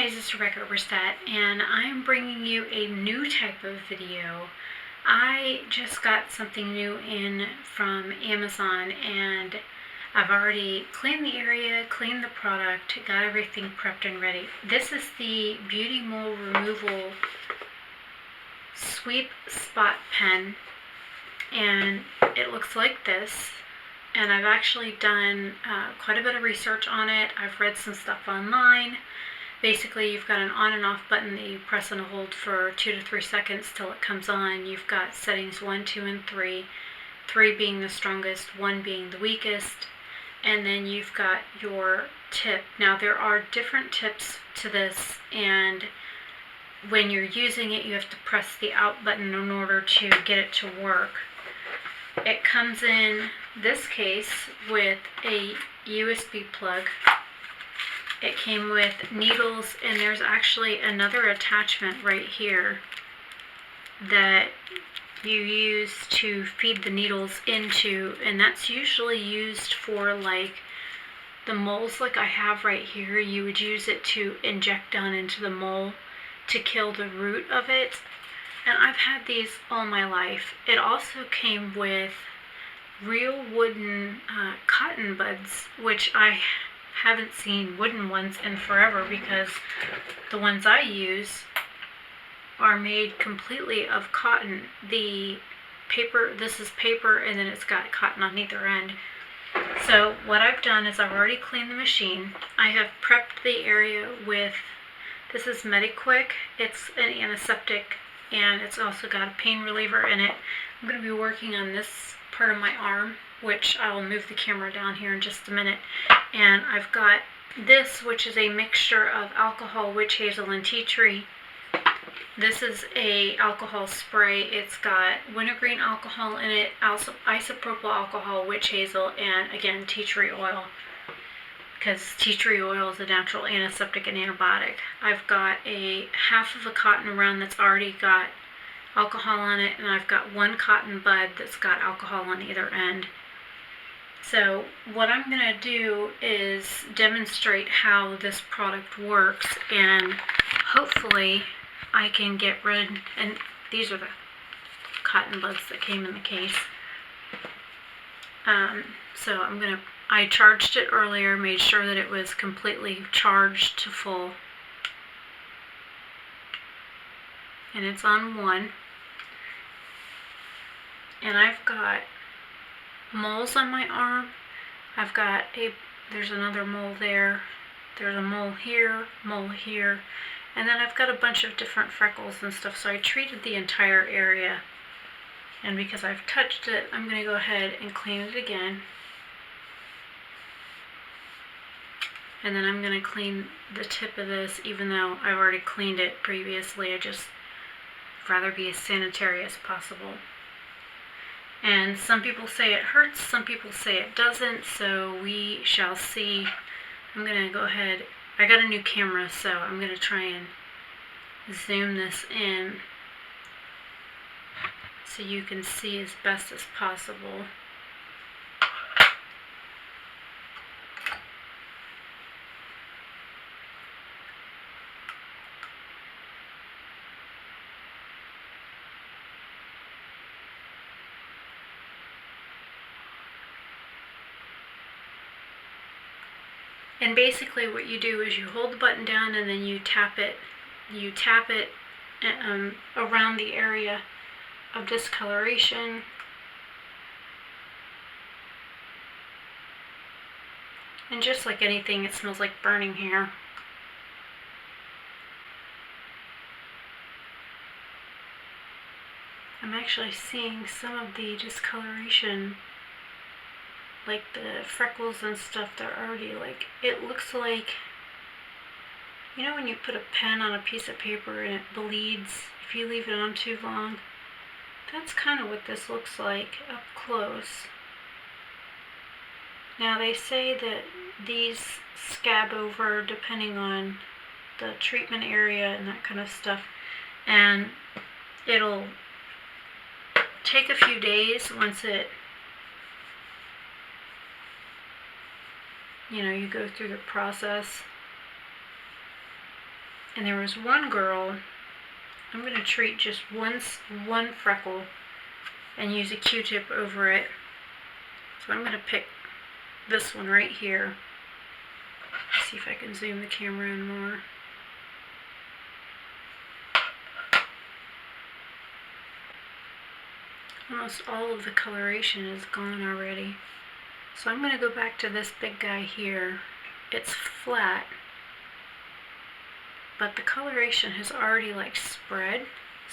Hi, this is Rebecca Oberstadt, and I'm bringing you a new type of video. I just got something new in from Amazon, and I've already cleaned the area, cleaned the product, got everything prepped and ready. This is the Beauty Mole Removal Sweep Spot Pen, and it looks like this. And I've actually done quite a bit of research on it. I've read some stuff online. Basically, you've got an on and off button that you press and hold for 2 to 3 seconds till it comes on. You've got settings 1, 2, and 3. 3 being the strongest, 1 being the weakest. And then you've got your tip. Now, there are different tips to this, and when you're using it, you have to press the out button in order to get it to work. It comes in this case with a USB plug. It came with needles, and there's actually another attachment right here that you use to feed the needles into, and that's usually used for like the moles like I have right here. You would use it to inject down into the mole to kill the root of it, and I've had these all my life. It also came with real wooden cotton buds, which I haven't seen wooden ones in forever because the ones I use are made completely of cotton. The paper, this is paper, and then it's got cotton on either end. So what I've done is I've already cleaned the machine. I have prepped the area with, this is Mediquick. It's an antiseptic, and it's also got a pain reliever in it. I'm going to be working on this part of my arm, which I will move the camera down here in just a minute. And I've got this, which is a mixture of alcohol, witch hazel, and tea tree. This is a alcohol spray. It's got wintergreen alcohol in it, also isopropyl alcohol, witch hazel, and again tea tree oil, because tea tree oil is a natural antiseptic and antibiotic. I've got a half of a cotton round that's already got alcohol on it, and I've got 1 cotton bud that's got alcohol on either end. So what I'm going to do is demonstrate how this product works, and hopefully I can get rid, and these are the cotton buds that came in the case. So I charged it earlier, made sure that it was completely charged to full. And it's on 1. And I've got moles on my arm. There's another mole there. There's a mole here, and then I've got a bunch of different freckles and stuff, so I treated the entire area. And because I've touched it, I'm going to go ahead and clean it again. And then I'm going to clean the tip of this, even though I've already cleaned it previously. I just rather be as sanitary as possible. And some people say it hurts, some people say it doesn't, so we shall see. I'm going to go ahead, I got a new camera, so I'm going to try and zoom this in so you can see as best as possible. And basically what you do is you hold the button down, and then you tap it around the area of discoloration. And just like anything, it smells like burning hair. I'm actually seeing some of the discoloration, like the freckles and stuff. They're already like, it looks like, you know when you put a pen on a piece of paper and it bleeds if you leave it on too long? That's kind of what this looks like up close. Now they say that these scab over depending on the treatment area and that kind of stuff, and it'll take a few days once it, you go through the process. And there was one girl, I'm going to treat just one freckle and use a Q-tip over it. So I'm going to pick this one right here. Let's see if I can zoom the camera in more. Almost all of the coloration is gone already. So I'm going to go back to this big guy here. It's flat, but the coloration has already like spread.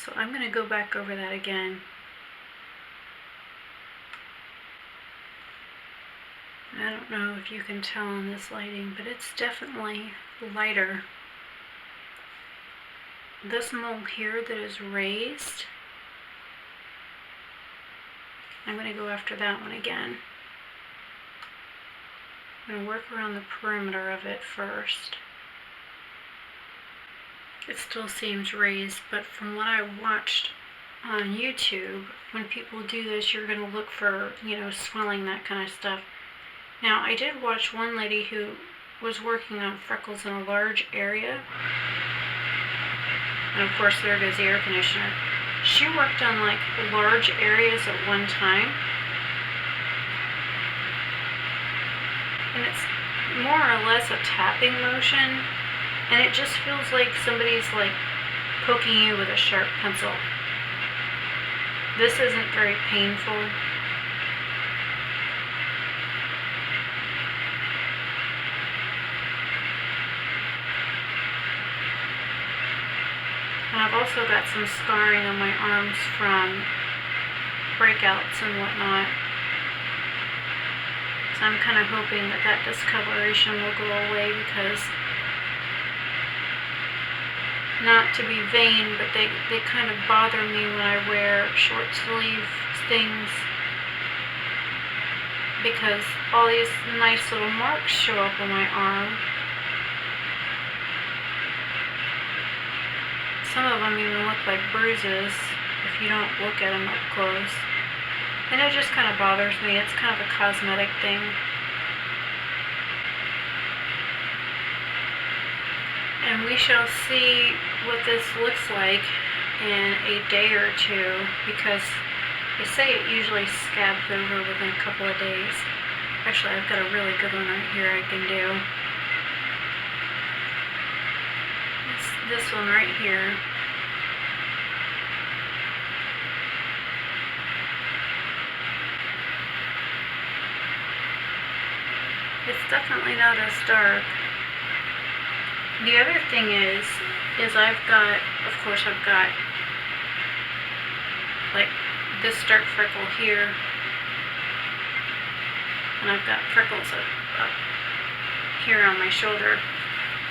So I'm going to go back over that again. I don't know if you can tell in this lighting, but it's definitely lighter. This mole here that is raised, I'm going to go after that one again. I'm going to work around the perimeter of it first. It still seems raised, but from what I watched on YouTube, when people do this, you're going to look for, swelling, that kind of stuff. Now, I did watch one lady who was working on freckles in a large area. And of course, there goes the air conditioner. She worked on like large areas at one time. And it's more or less a tapping motion. And it just feels like somebody's like poking you with a sharp pencil. This isn't very painful. And I've also got some scarring on my arms from breakouts and whatnot. So I'm kind of hoping that that discoloration will go away, because, not to be vain, but they kind of bother me when I wear short sleeve things, because all these nice little marks show up on my arm. Some of them even look like bruises if you don't look at them up close. And it just kind of bothers me. It's kind of a cosmetic thing. And we shall see what this looks like in a day or two, because they say it usually scabs over within a couple of days. Actually, I've got a really good one right here I can do. This one right here. It's definitely not as dark. The other thing is I've got like this dark freckle here, and I've got freckles up here on my shoulder,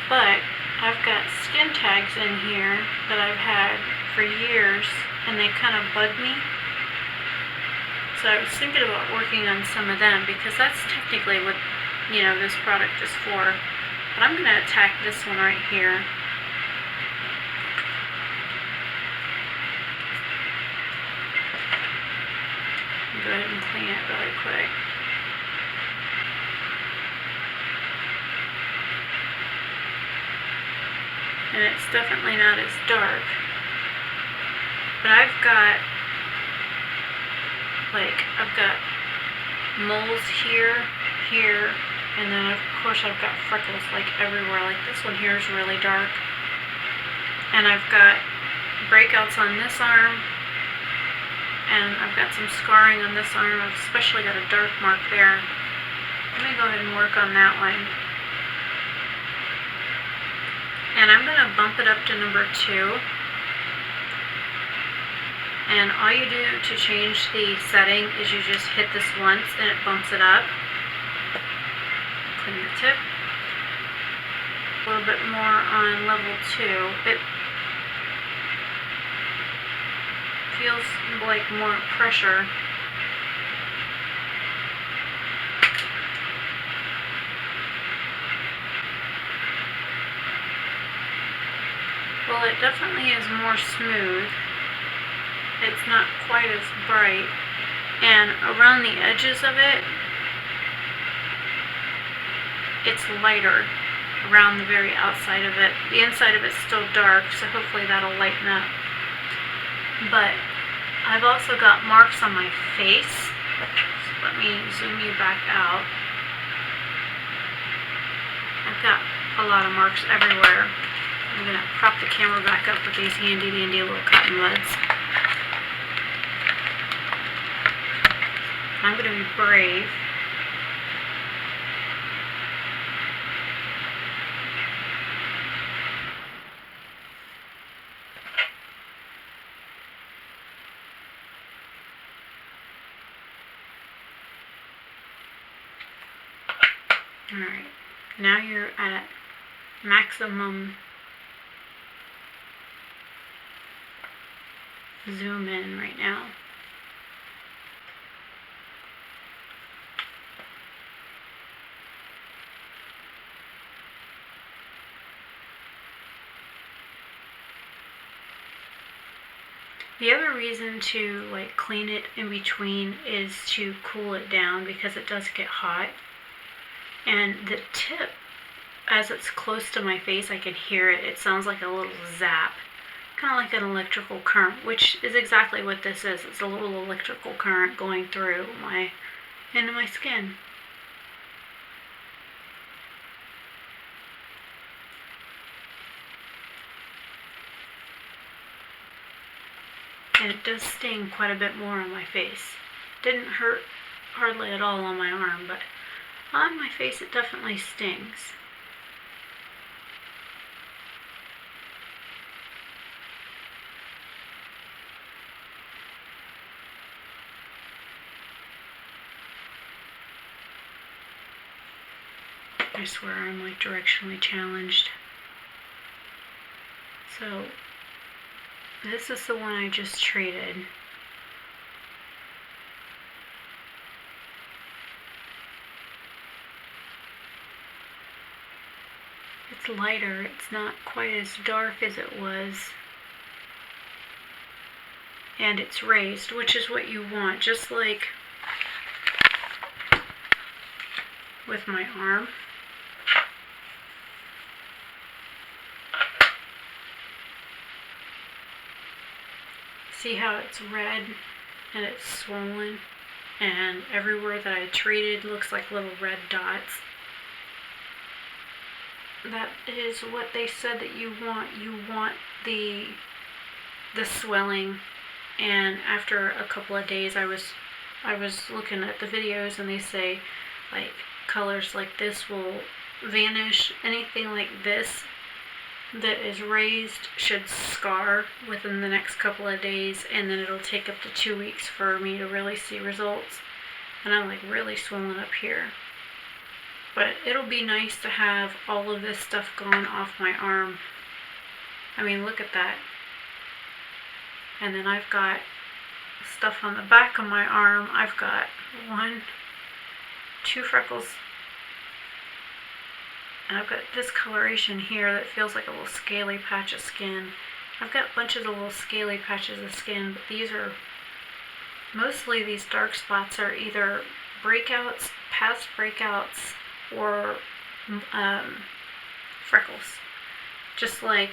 but I've got skin tags in here that I've had for years, and they kind of bug me. So I was thinking about working on some of them, because that's technically what, this product is for. But I'm going to attack this one right here. Go ahead and clean it really quick. And it's definitely not as dark. But I've got moles here, and then of course I've got freckles like everywhere. Like this one here is really dark. And I've got breakouts on this arm, and I've got some scarring on this arm. I've especially got a dark mark there. Let me go ahead and work on that one. And I'm going to bump it up to number 2. And all you do to change the setting is you just hit this once and it bumps it up. Clean the tip. A little bit more on level 2. It feels like more pressure. Well, it definitely is more smooth. It's not quite as bright. And around the edges of it, it's lighter. around the very outside of it. The inside of it's still dark, so hopefully that'll lighten up. But I've also got marks on my face. So let me zoom you back out. I've got a lot of marks everywhere. I'm going to prop the camera back up with these handy dandy little cotton buds. I'm going to be brave. Alright, now you're at maximum zoom in right now. The other reason to like clean it in between is to cool it down because it does get hot. And the tip, as it's close to my face, I can hear it. It sounds like a little zap, kind of like an electrical current, which is exactly what this is. It's a little electrical current going through into my skin. And it does sting quite a bit more on my face. Didn't hurt hardly at all on my arm, but on my face it definitely stings. I swear I'm like directionally challenged. So this is the one I just treated. It's lighter, it's not quite as dark as it was. And it's raised, which is what you want, just like with my arm. See how it's red and it's swollen, and everywhere that I treated looks like little red dots. That is what they said that you want. You want the swelling. And after a couple of days, I was looking at the videos, and they say like colors like this will vanish. Anything like this that is raised should scar within the next couple of days, and then it'll take up to 2 weeks for me to really see results. And I'm like really swollen up here. But it'll be nice to have all of this stuff gone off my arm. I mean, look at that. And then I've got stuff on the back of my arm. I've got 1, 2 freckles. And I've got this coloration here that feels like a little scaly patch of skin. I've got bunches of little scaly patches of skin, but these are, mostly these dark spots are either breakouts, past breakouts, or freckles. Just like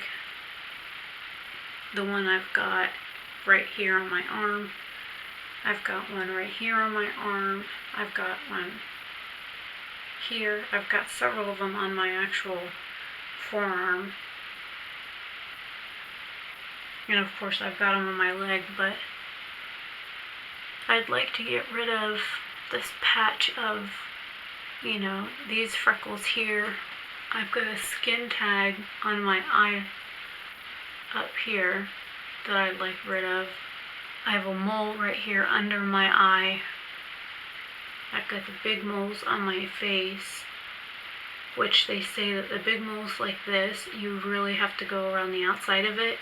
the one I've got right here on my arm. I've got one right here on my arm. I've got one here. I've got several of them on my actual forearm. And of course I've got them on my leg, but I'd like to get rid of this patch of, you know, these freckles here. I've got a skin tag on my eye up here that I'd like rid of. I have a mole right here under my eye. I've got the big moles on my face, which they say that the big moles like this, you really have to go around the outside of it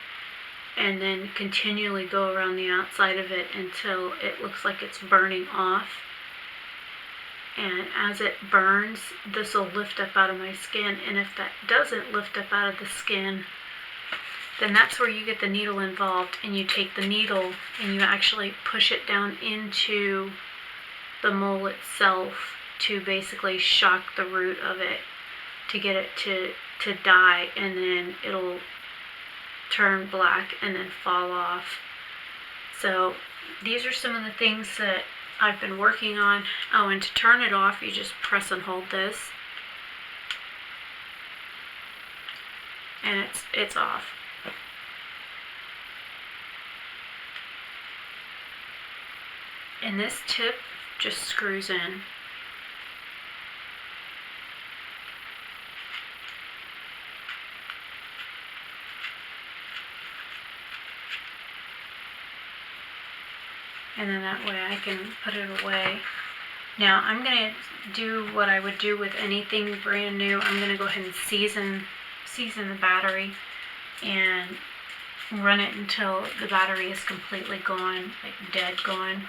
and then continually go around the outside of it until it looks like it's burning off. And as it burns, this will lift up out of my skin, and if that doesn't lift up out of the skin, then that's where you get the needle involved, and you take the needle and you actually push it down into the mole itself to basically shock the root of it to get it to dye, and then it'll turn black and then fall off. So these are some of the things that I've been working on. Oh, and to turn it off, you just press and hold this, and it's off. And this tip just screws in. And then that way I can put it away. Now I'm going to do what I would do with anything brand new. I'm going to go ahead and season the battery and run it until the battery is completely gone, like dead gone.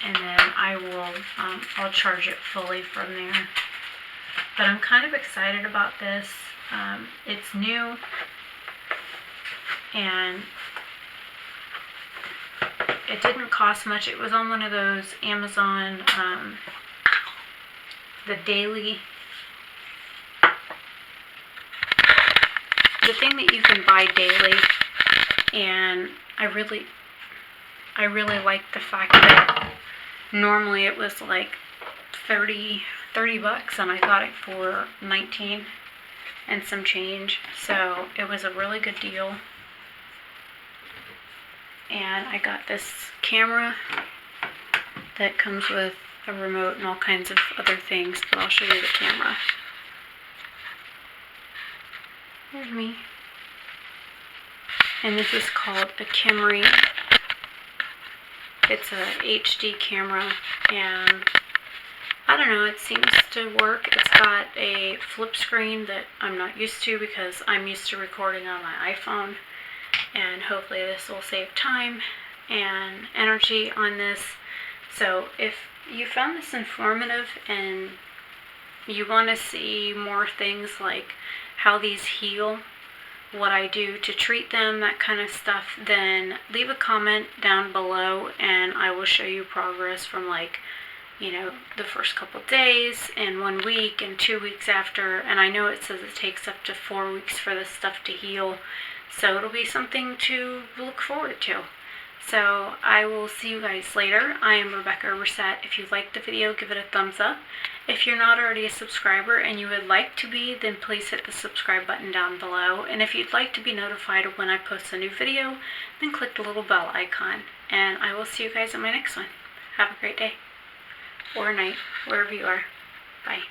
And then I'll charge it fully from there. But I'm kind of excited about this. It's new, and it didn't cost much. It was on one of those Amazon, the thing that you can buy daily, and I really like the fact that normally it was like 30 bucks, and I got it for 19 and some change, so it was a really good deal. And I got this camera that comes with a remote and all kinds of other things, but I'll show you the camera. There's me. And this is called a Camry. It's a HD camera, and I don't know, it seems to work. It's got a flip screen that I'm not used to because I'm used to recording on my iPhone, and hopefully this will save time and energy on this. So if you found this informative and you want to see more things like how these heal, what I do to treat them, that kind of stuff, then leave a comment down below and I will show you progress from, like, you know, the first couple days and 1 week and 2 weeks after. And I know it says it takes up to 4 weeks for this stuff to heal, so it'll be something to look forward to. So I will see you guys later. I am Rebecca Oberstadt. If you liked the video, give it a thumbs up. If you're not already a subscriber and you would like to be, then please hit the subscribe button down below. And if you'd like to be notified of when I post a new video, then click the little bell icon. And I will see you guys in my next one. Have a great day or night, wherever you are. Bye.